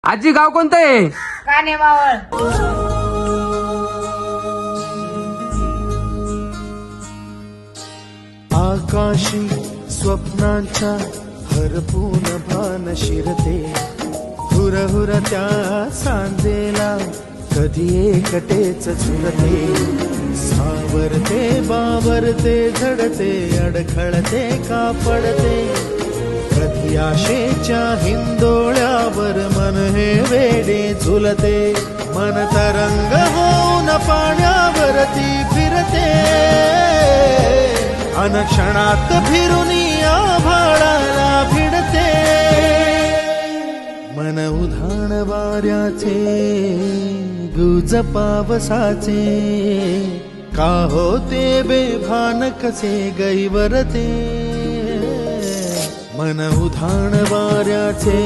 आजी गाव कोणतं आहे? काने मावळ. आकाशी स्वप्नांच्या हरपून भान शिरते, हुरहुर त्या सांजेला कधी एकटेच झुलते. सावरते बावरते झडते, अडखळते का पडते, कधी आशेच्या हिंदोळ्यावर मन हे वेडे झुलते. मन तरंग होऊन पाण्यावरती फिरते, अनक्षणात फिरून आभाळाला भिडते. मन उधाण वाऱ्याचे, गुज पावसाचे, का होते बेभान कसे गैवरते. मन उधाण वाऱ्याचे,